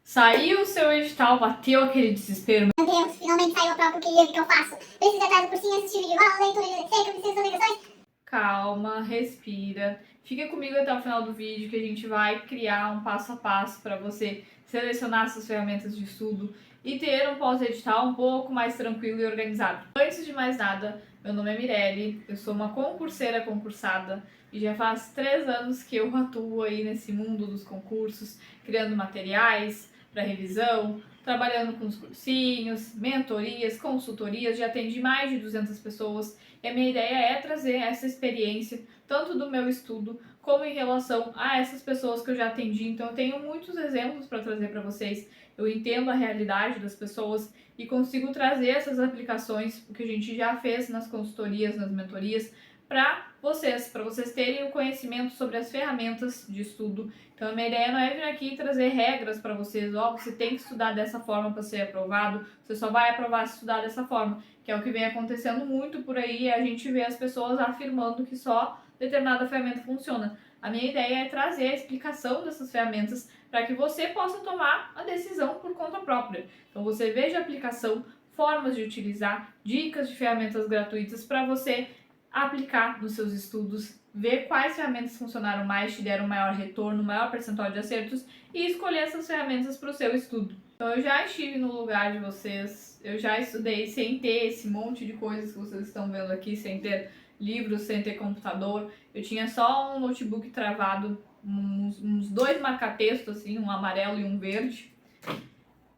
Saiu o seu edital, bateu aquele desespero. Meu Deus, finalmente saiu a prova que eu queria, o que eu faço? Preciso atrás do cursinho, assistir vídeo aula, leitura de seca, preciso fazer ligações. Calma, respira. Fica comigo até o final do vídeo que a gente vai criar um passo a passo para você selecionar essas ferramentas de estudo e ter um pós-edital um pouco mais tranquilo e organizado. Antes de mais nada, meu nome é Mirelle, eu sou uma concurseira concursada e já faz 3 anos que eu atuo aí nesse mundo dos concursos, criando materiais para revisão, trabalhando com os cursinhos, mentorias, consultorias, já atendi mais de 200 pessoas e a minha ideia é trazer essa experiência, tanto do meu estudo, como em relação a essas pessoas que eu já atendi. Então eu tenho muitos exemplos para trazer para vocês, eu entendo a realidade das pessoas e consigo trazer essas aplicações, o que a gente já fez nas consultorias, nas mentorias, para vocês terem o conhecimento sobre as ferramentas de estudo. Então a minha ideia não é vir aqui e trazer regras para vocês, você tem que estudar dessa forma para ser aprovado, você só vai aprovar se estudar dessa forma, que é o que vem acontecendo muito por aí, a gente vê as pessoas afirmando que só determinada ferramenta funciona. A minha ideia é trazer a explicação dessas ferramentas para que você possa tomar a decisão por conta própria. Então você veja a aplicação, formas de utilizar, dicas de ferramentas gratuitas para você aplicar nos seus estudos, ver quais ferramentas funcionaram mais, te deram maior retorno, maior percentual de acertos e escolher essas ferramentas para o seu estudo. Então eu já estive no lugar de vocês, eu já estudei sem ter esse monte de coisas que vocês estão vendo aqui, sem ter livros, sem ter computador. Eu tinha só um notebook travado, uns 2 marca-texto assim, um amarelo e um verde,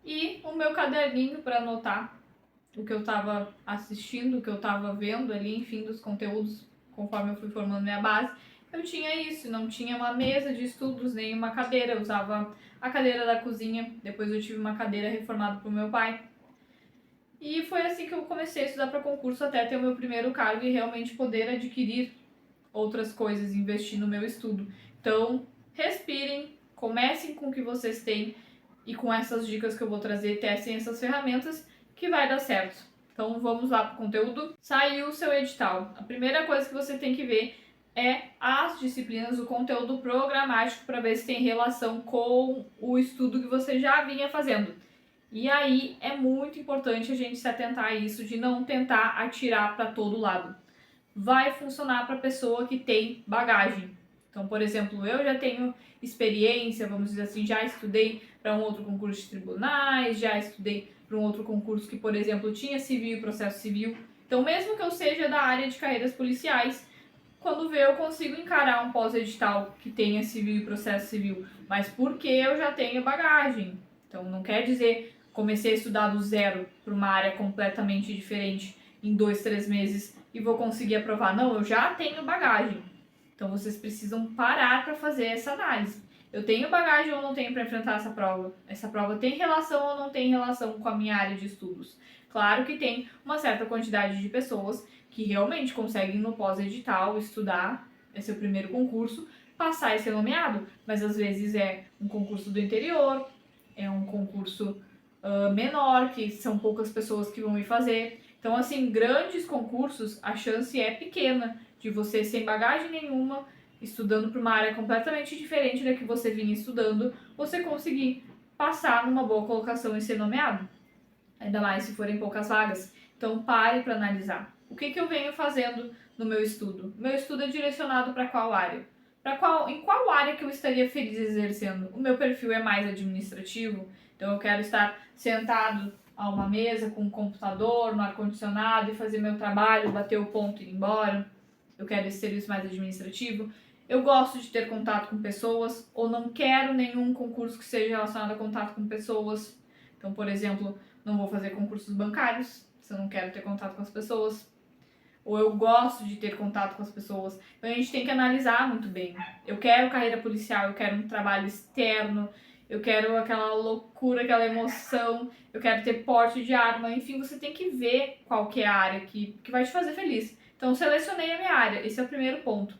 e o meu caderninho para anotar o que eu estava assistindo, o que eu estava vendo ali, enfim, dos conteúdos, conforme eu fui formando minha base. Eu tinha isso, não tinha uma mesa de estudos, nem uma cadeira, eu usava a cadeira da cozinha, depois eu tive uma cadeira reformada pro meu pai. E foi assim que eu comecei a estudar para concurso até ter o meu primeiro cargo e realmente poder adquirir outras coisas, investir no meu estudo. Então, respirem, comecem com o que vocês têm e com essas dicas que eu vou trazer, testem essas ferramentas que vai dar certo. Então vamos lá para o conteúdo. Saiu o seu edital. A primeira coisa que você tem que ver é as disciplinas, o conteúdo programático para ver se tem relação com o estudo que você já vinha fazendo. E aí é muito importante a gente se atentar a isso, de não tentar atirar para todo lado. Vai funcionar para a pessoa que tem bagagem. Então, por exemplo, eu já tenho experiência, vamos dizer assim, já estudei para um outro concurso de tribunais, já estudei para um outro concurso que, por exemplo, tinha civil e processo civil. Então, mesmo que eu seja da área de carreiras policiais, quando vê eu consigo encarar um pós-edital que tenha civil e processo civil, mas porque eu já tenho bagagem. Então, não quer dizer comecei a estudar do zero para uma área completamente diferente em 2, 3 meses e vou conseguir aprovar. Não, eu já tenho bagagem. Então vocês precisam parar para fazer essa análise. Eu tenho bagagem ou não tenho para enfrentar essa prova? Essa prova tem relação ou não tem relação com a minha área de estudos? Claro que tem uma certa quantidade de pessoas que realmente conseguem no pós-edital estudar, é seu primeiro concurso, passar e ser nomeado, mas às vezes é um concurso do interior, é um concurso menor, que são poucas pessoas que vão ir fazer. Então, assim, grandes concursos, a chance é pequena de você, sem bagagem nenhuma, estudando para uma área completamente diferente da que você vinha estudando, você conseguir passar numa boa colocação e ser nomeado. Ainda mais se forem poucas vagas. Então, pare para analisar. O que eu venho fazendo no meu estudo? Meu estudo é direcionado para qual área? Em qual área que eu estaria feliz exercendo? O meu perfil é mais administrativo, então eu quero estar sentado a uma mesa com um computador, no ar-condicionado e fazer meu trabalho, bater o ponto e ir embora. Eu quero esse serviço mais administrativo. Eu gosto de ter contato com pessoas ou não quero nenhum concurso que seja relacionado a contato com pessoas. Então, por exemplo, não vou fazer concursos bancários se eu não quero ter contato com as pessoas. Ou eu gosto de ter contato com as pessoas. Então a gente tem que analisar muito bem. Eu quero carreira policial, eu quero um trabalho externo, eu quero aquela loucura, aquela emoção, eu quero ter porte de arma. Enfim, você tem que ver qual que é a área que vai te fazer feliz. Então selecionei a minha área, esse é o primeiro ponto.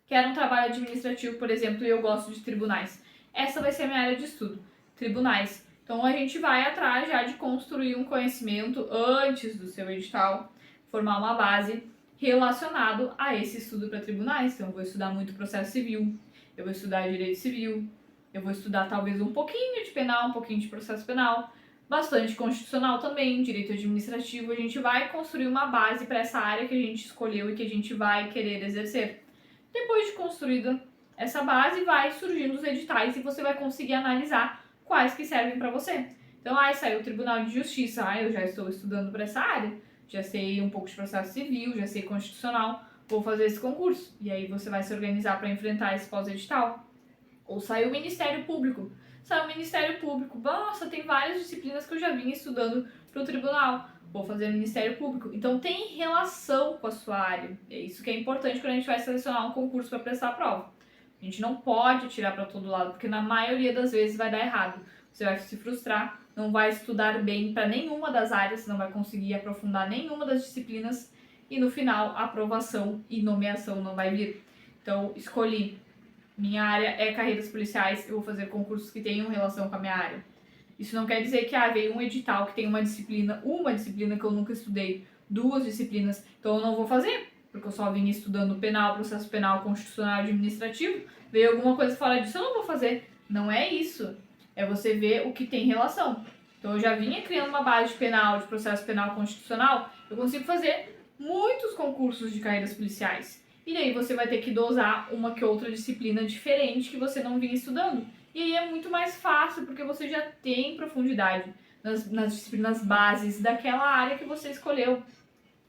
Quero um trabalho administrativo, por exemplo, e eu gosto de tribunais. Essa vai ser a minha área de estudo, tribunais. Então a gente vai atrás já de construir um conhecimento antes do seu edital, formar uma base relacionado a esse estudo para tribunais. Então eu vou estudar muito processo civil, eu vou estudar direito civil, Eu vou estudar talvez um pouquinho de penal, um pouquinho de processo penal, bastante constitucional também, direito administrativo. A gente vai construir uma base para essa área que a gente escolheu e que a gente vai querer exercer. Depois de construída essa base, vai surgindo os editais e você vai conseguir analisar quais que servem para você. Então, saiu o Tribunal de Justiça, eu já estou estudando para essa área, já sei um pouco de processo civil, já sei constitucional, vou fazer esse concurso. E aí você vai se organizar para enfrentar esse pós-edital. Ou saiu o Ministério Público. Saiu o Ministério Público. Nossa, tem várias disciplinas que eu já vinha estudando para o tribunal. Vou fazer Ministério Público. Então tem relação com a sua área. É isso que é importante quando a gente vai selecionar um concurso para prestar a prova. A gente não pode tirar para todo lado, porque na maioria das vezes vai dar errado. Você vai se frustrar, não vai estudar bem para nenhuma das áreas, não vai conseguir aprofundar nenhuma das disciplinas e no final a aprovação e nomeação não vai vir. Então, escolhi. Minha área é carreiras policiais, eu vou fazer concursos que tenham relação com a minha área. Isso não quer dizer que veio um edital que tem uma disciplina que eu nunca estudei, 2 disciplinas, então eu não vou fazer, porque eu só vim estudando penal, processo penal, constitucional e administrativo, veio alguma coisa fora disso, eu não vou fazer. Não é isso. É você ver o que tem relação. Então eu já vinha criando uma base de penal, de processo penal constitucional, eu consigo fazer muitos concursos de carreiras policiais. E daí você vai ter que dosar uma que outra disciplina diferente que você não vinha estudando. E aí é muito mais fácil, porque você já tem profundidade nas disciplinas bases daquela área que você escolheu.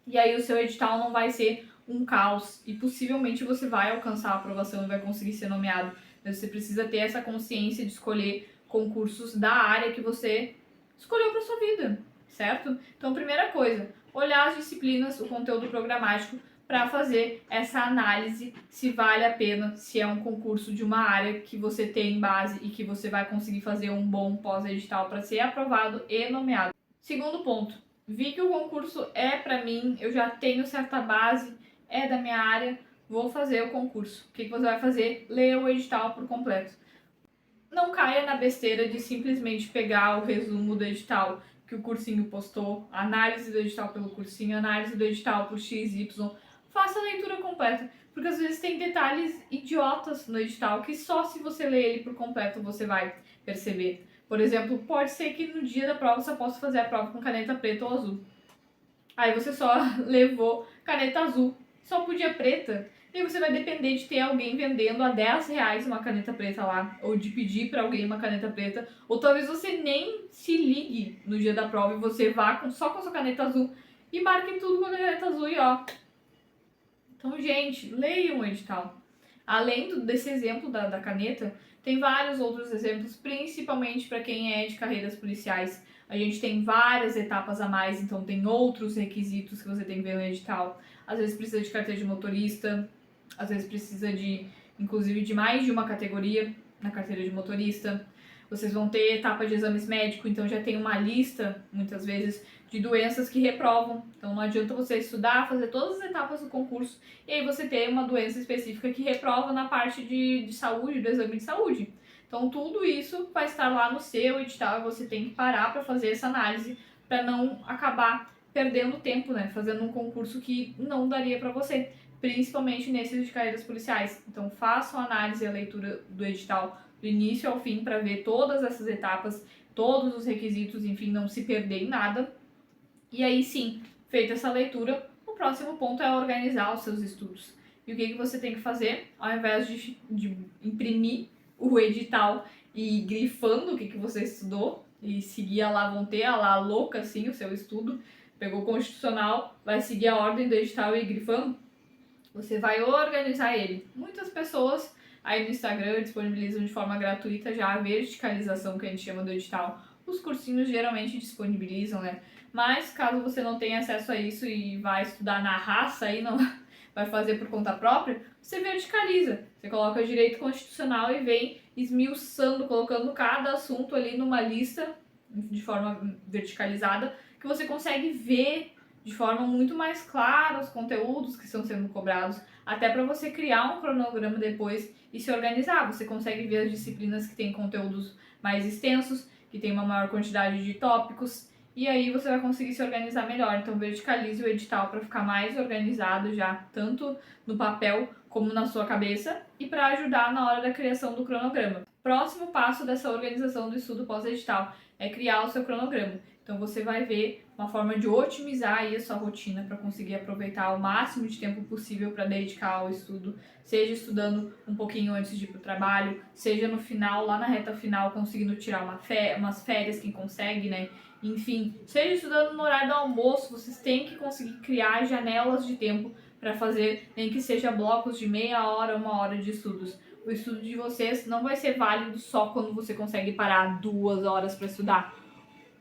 E aí o seu edital não vai ser um caos e possivelmente você vai alcançar a aprovação e vai conseguir ser nomeado. Mas você precisa ter essa consciência de escolher concursos da área que você escolheu para sua vida, certo? Então, primeira coisa, olhar as disciplinas, o conteúdo programático, para fazer essa análise se vale a pena, se é um concurso de uma área que você tem base e que você vai conseguir fazer um bom pós-edital para ser aprovado e nomeado. Segundo ponto, vi que o concurso é para mim, eu já tenho certa base, é da minha área, vou fazer o concurso. O que você vai fazer? Ler o edital por completo. Não caia na besteira de simplesmente pegar o resumo do edital que o cursinho postou, análise do edital pelo cursinho, análise do edital por XY. Faça a leitura completa, porque às vezes tem detalhes idiotas no edital que só se você ler ele por completo você vai perceber. Por exemplo, pode ser que no dia da prova você possa fazer a prova com caneta preta ou azul. Aí você só levou caneta azul, só podia preta. E você vai depender de ter alguém vendendo a R$10 uma caneta preta lá, ou de pedir para alguém uma caneta preta, ou talvez você nem se ligue no dia da prova e você vá só com a sua caneta azul e marque tudo com a caneta azul e ó. Então, gente, leiam o edital. Além desse exemplo da caneta, tem vários outros exemplos, principalmente para quem é de carreiras policiais. A gente tem várias etapas a mais, então tem outros requisitos que você tem que ver no edital. Às vezes precisa de carteira de motorista, às vezes precisa inclusive, de mais de uma categoria na carteira de motorista. Vocês vão ter etapa de exames médicos, então já tem uma lista, muitas vezes, de doenças que reprovam. Então não adianta você estudar, fazer todas as etapas do concurso e aí você ter uma doença específica que reprova na parte de saúde, do exame de saúde. Então tudo isso vai estar lá no seu edital e você tem que parar para fazer essa análise para não acabar perdendo tempo, né? Fazendo um concurso que não daria para você, principalmente nesses de carreiras policiais. Então façam a análise e a leitura do edital do início ao fim para ver todas essas etapas, todos os requisitos, enfim, não se perder em nada. E aí sim, feita essa leitura, o próximo ponto é organizar os seus estudos. E o que você tem que fazer? Ao invés de imprimir o edital e ir grifando o que você estudou e seguir a lá louca assim o seu estudo, pegou o constitucional, vai seguir a ordem do edital e ir grifando, você vai organizar ele. Muitas pessoas aí no Instagram disponibilizam de forma gratuita já a verticalização que a gente chama do edital. Os cursinhos geralmente disponibilizam, né? Mas caso você não tenha acesso a isso e vai estudar na raça e não vai fazer por conta própria, você verticaliza. Você coloca direito constitucional e vem esmiuçando, colocando cada assunto ali numa lista de forma verticalizada, que você consegue ver de forma muito mais clara os conteúdos que estão sendo cobrados, até para você criar um cronograma depois e se organizar. Você consegue ver as disciplinas que têm conteúdos mais extensos, que tem uma maior quantidade de tópicos, e aí você vai conseguir se organizar melhor. Então verticalize o edital para ficar mais organizado já, tanto no papel como na sua cabeça, e para ajudar na hora da criação do cronograma. Próximo passo dessa organização do estudo pós-edital é criar o seu cronograma. Então você vai ver uma forma de otimizar aí a sua rotina para conseguir aproveitar o máximo de tempo possível para dedicar ao estudo, seja estudando um pouquinho antes de ir para o trabalho, seja no final, lá na reta final, conseguindo tirar umas férias, quem consegue, né? Enfim, seja estudando no horário do almoço, vocês têm que conseguir criar janelas de tempo para fazer, nem que seja blocos de meia hora, 1 hora de estudos. O estudo de vocês não vai ser válido só quando você consegue parar 2 horas para estudar.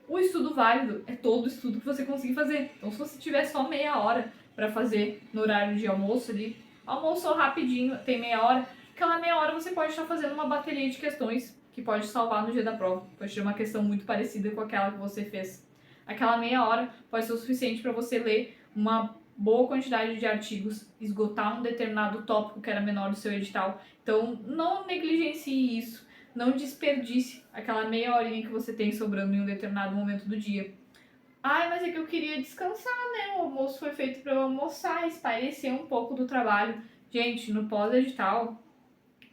O estudo válido é todo estudo que você conseguir fazer. Então, se você tiver só meia hora para fazer no horário de almoço ali, almoçou rapidinho, tem meia hora, aquela meia hora você pode estar fazendo uma bateria de questões que pode salvar no dia da prova. Pode ter uma questão muito parecida com aquela que você fez. Aquela meia hora pode ser o suficiente para você ler uma boa quantidade de artigos, esgotar um determinado tópico que era menor do seu edital. Então, não negligencie isso. Não desperdice aquela meia horinha que você tem sobrando em um determinado momento do dia. Ai, mas é que eu queria descansar, né? O almoço foi feito para eu almoçar, espairecer um pouco do trabalho. Gente, no pós-edital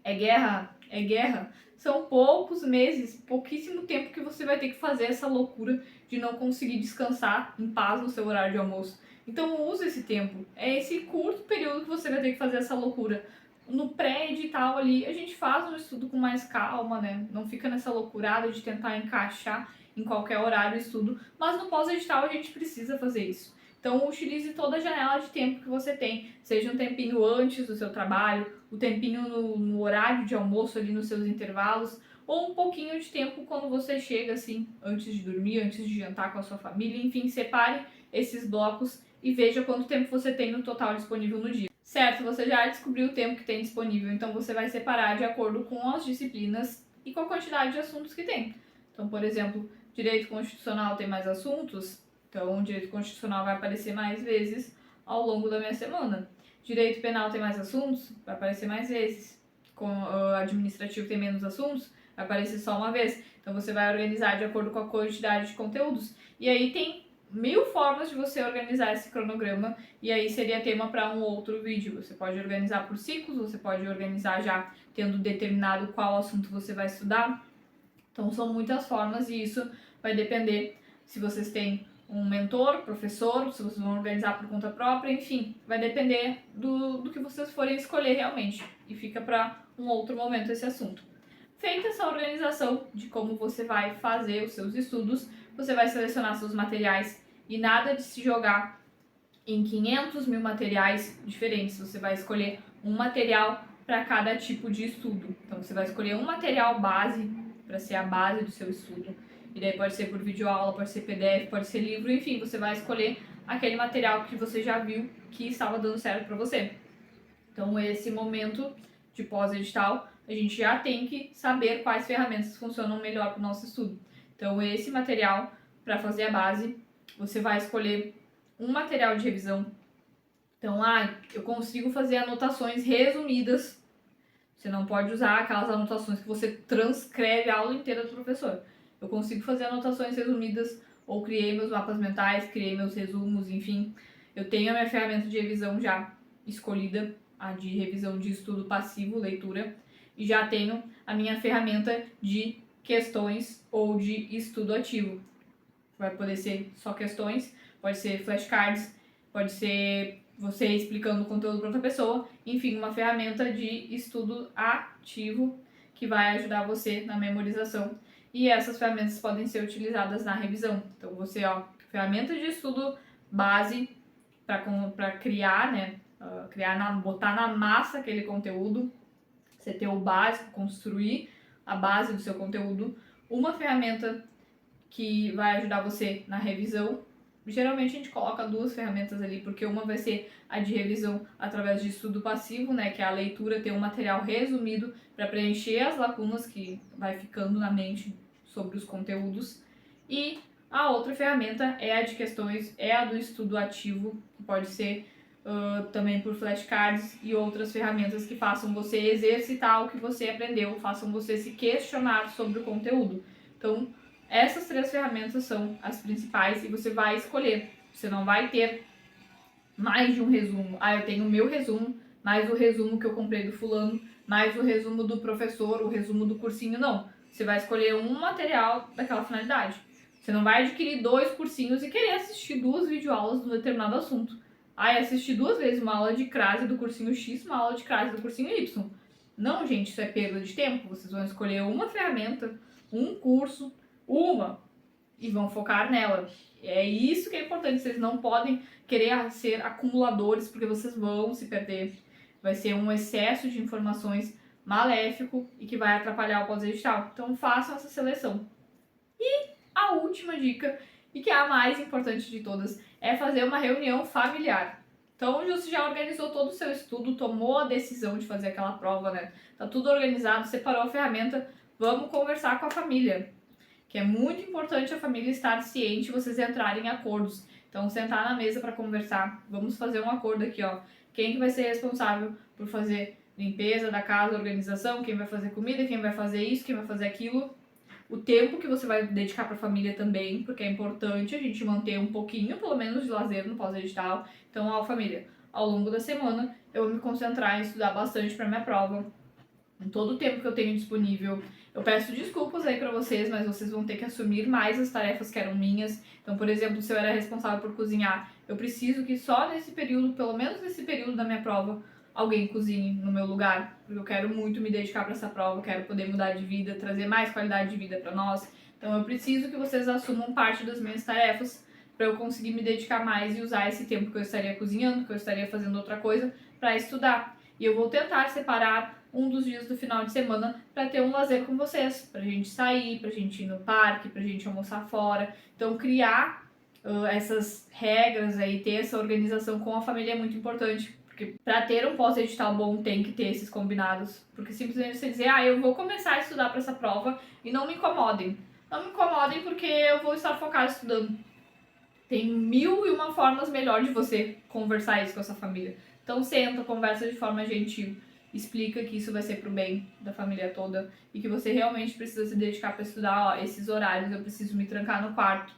é guerra, é guerra. São poucos meses, pouquíssimo tempo que você vai ter que fazer essa loucura de não conseguir descansar em paz no seu horário de almoço. Então use esse tempo. É esse curto período que você vai ter que fazer essa loucura. No pré-edital ali, a gente faz um estudo com mais calma, né? Não fica nessa loucurada de tentar encaixar em qualquer horário o estudo, mas no pós-edital a gente precisa fazer isso. Então utilize toda a janela de tempo que você tem, seja um tempinho antes do seu trabalho, o tempinho no horário de almoço ali nos seus intervalos, ou um pouquinho de tempo quando você chega assim, antes de dormir, antes de jantar com a sua família, enfim, separe esses blocos e veja quanto tempo você tem no total disponível no dia. Certo, você já descobriu o tempo que tem disponível, então você vai separar de acordo com as disciplinas e com a quantidade de assuntos que tem. Então, por exemplo, direito constitucional tem mais assuntos, então o direito constitucional vai aparecer mais vezes ao longo da minha semana. Direito penal tem mais assuntos, vai aparecer mais vezes. Com administrativo tem menos assuntos, vai aparecer só uma vez. Então você vai organizar de acordo com a quantidade de conteúdos. E aí tem 1000 formas de você organizar esse cronograma, e aí seria tema para um outro vídeo. Você pode organizar por ciclos, você pode organizar já tendo determinado qual assunto você vai estudar. Então são muitas formas e isso vai depender se vocês têm um mentor, professor, se vocês vão organizar por conta própria, enfim, vai depender do que vocês forem escolher realmente, e fica para um outro momento esse assunto. Feita essa organização de como você vai fazer os seus estudos, você vai selecionar seus materiais e nada de se jogar em 500 mil materiais diferentes. Você vai escolher um material para cada tipo de estudo. Então você vai escolher um material base para ser a base do seu estudo. E daí pode ser por videoaula, pode ser PDF, pode ser livro, enfim, você vai escolher aquele material que você já viu que estava dando certo para você. Então esse momento de pós-edital, a gente já tem que saber quais ferramentas funcionam melhor para o nosso estudo. Então esse material, para fazer a base, você vai escolher um material de revisão. Então, eu consigo fazer anotações resumidas. Você não pode usar aquelas anotações que você transcreve a aula inteira do professor. Eu consigo fazer anotações resumidas, ou criei meus mapas mentais, criei meus resumos, enfim. Eu tenho a minha ferramenta de revisão já escolhida, a de revisão de estudo passivo, leitura, e já tenho a minha ferramenta de questões ou de estudo ativo. Vai poder ser só questões, pode ser flashcards, pode ser você explicando o conteúdo para outra pessoa, enfim, uma ferramenta de estudo ativo que vai ajudar você na memorização. E essas ferramentas podem ser utilizadas na revisão. Então você, ferramenta de estudo base para criar, né, botar na massa aquele conteúdo, você ter o básico, construir a base do seu conteúdo, uma ferramenta que vai ajudar você na revisão. Geralmente a gente coloca 2 ferramentas ali, porque uma vai ser a de revisão através de estudo passivo, né, que é a leitura, ter um material resumido para preencher as lacunas que vai ficando na mente sobre os conteúdos. E a outra ferramenta é a de questões, é a do estudo ativo, que pode ser também por flashcards e outras ferramentas que façam você exercitar o que você aprendeu, façam você se questionar sobre o conteúdo. Então, essas 3 ferramentas são as principais e você vai escolher. Você não vai ter mais de um resumo. Eu tenho o meu resumo, mais o resumo que eu comprei do fulano. mais o resumo do professor, o resumo do cursinho, não. Você vai escolher um material daquela finalidade. Você não vai adquirir 2 cursinhos e querer assistir 2 videoaulas de um determinado assunto. Aí assistir 2 vezes uma aula de crase do cursinho X, uma aula de crase do cursinho Y. Não, gente, isso é perda de tempo. Vocês vão escolher uma ferramenta, um curso, e vão focar nela. É isso que é importante. Vocês não podem querer ser acumuladores, porque vocês vão se perder. Vai ser um excesso de informações maléfico e que vai atrapalhar o pós-edital. Então façam essa seleção. E a última dica, e que é a mais importante de todas, é fazer uma reunião familiar. Então você já organizou todo o seu estudo, tomou a decisão de fazer aquela prova, né? Tá tudo organizado, separou a ferramenta, vamos conversar com a família. Que é muito importante a família estar ciente e vocês entrarem em acordos. Então, sentar na mesa para conversar. Vamos fazer um acordo aqui, ó. Quem que vai ser responsável por fazer limpeza da casa, organização, quem vai fazer comida, quem vai fazer isso, quem vai fazer aquilo. O tempo que você vai dedicar para a família também, porque é importante a gente manter um pouquinho, pelo menos, de lazer no pós-edital. Então, ó, família, ao longo da semana eu vou me concentrar em estudar bastante para minha prova. Em todo o tempo que eu tenho disponível. Eu peço desculpas aí pra vocês, mas vocês vão ter que assumir mais as tarefas que eram minhas. Então, por exemplo, se eu era responsável por cozinhar, eu preciso que só nesse período, pelo menos nesse período da minha prova, alguém cozinhe no meu lugar. Porque eu quero muito me dedicar pra essa prova, quero poder mudar de vida, trazer mais qualidade de vida pra nós. Então, eu preciso que vocês assumam parte das minhas tarefas pra eu conseguir me dedicar mais e usar esse tempo que eu estaria cozinhando, que eu estaria fazendo outra coisa, pra estudar. E eu vou tentar separar um dos dias do final de semana para ter um lazer com vocês, pra gente sair, pra gente ir no parque, pra gente almoçar fora. Então criar essas regras aí, ter essa organização com a família é muito importante, porque para ter um pós-edital bom tem que ter esses combinados, porque simplesmente você dizer, eu vou começar a estudar para essa prova e não me incomodem. Não me incomodem porque eu vou estar focado estudando. Tem 1001 formas melhor de você conversar isso com a sua família. Então senta, conversa de forma gentil. Explica que isso vai ser pro bem da família toda e que você realmente precisa se dedicar para estudar, esses horários eu preciso me trancar no quarto.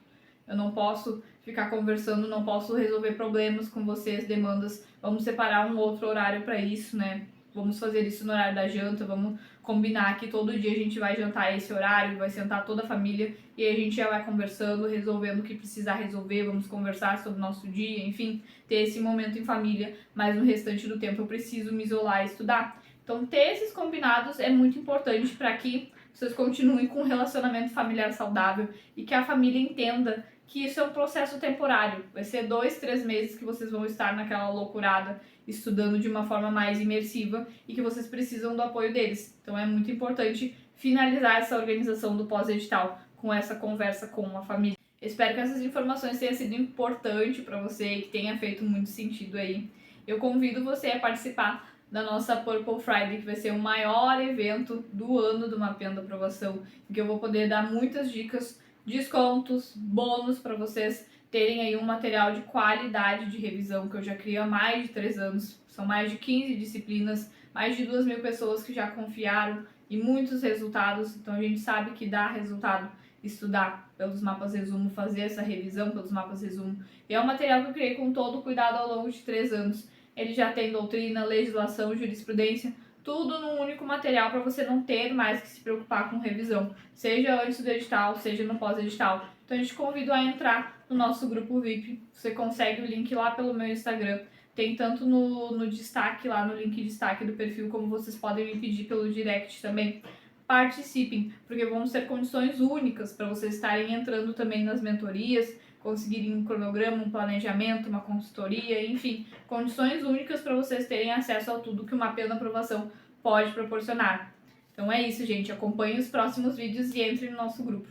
Eu não posso ficar conversando, não posso resolver problemas com vocês, demandas. Vamos separar um outro horário para isso, né? Vamos fazer isso no horário da janta, vamos combinar que todo dia a gente vai jantar esse horário, vai sentar toda a família e aí a gente já vai conversando, resolvendo o que precisar resolver, vamos conversar sobre o nosso dia, enfim, ter esse momento em família, mas no restante do tempo eu preciso me isolar e estudar. Então ter esses combinados é muito importante para que vocês continuem com um relacionamento familiar saudável e que a família entenda que isso é um processo temporário. Vai ser 2, 3 meses que vocês vão estar naquela loucurada, estudando de uma forma mais imersiva e que vocês precisam do apoio deles. Então é muito importante finalizar essa organização do pós-edital com essa conversa com a família. Espero que essas informações tenham sido importantes para você e que tenha feito muito sentido aí. Eu convido você a participar da nossa Purple Friday, que vai ser o maior evento do ano do Mapeando Aprovação, em que eu vou poder dar muitas dicas, descontos, bônus para vocês terem aí um material de qualidade de revisão que eu já crio há mais de 3 anos. São mais de 15 disciplinas, mais de 2.000 pessoas que já confiaram e muitos resultados. Então a gente sabe que dá resultado estudar pelos mapas resumo, fazer essa revisão pelos mapas resumo. E é um material que eu criei com todo cuidado ao longo de 3 anos. Ele já tem doutrina, legislação, jurisprudência, tudo num único material para você não ter mais que se preocupar com revisão, seja antes do edital, seja no pós-edital. Então a gente convida a entrar no nosso grupo VIP, você consegue o link lá pelo meu Instagram, tem tanto no destaque, lá no link de destaque do perfil, como vocês podem me pedir pelo direct também. Participem, porque vão ser condições únicas para vocês estarem entrando também nas mentorias, conseguirem um cronograma, um planejamento, uma consultoria, enfim, condições únicas para vocês terem acesso a tudo que o Mapeando Aprovação pode proporcionar. Então é isso, gente. Acompanhe os próximos vídeos e entre no nosso grupo.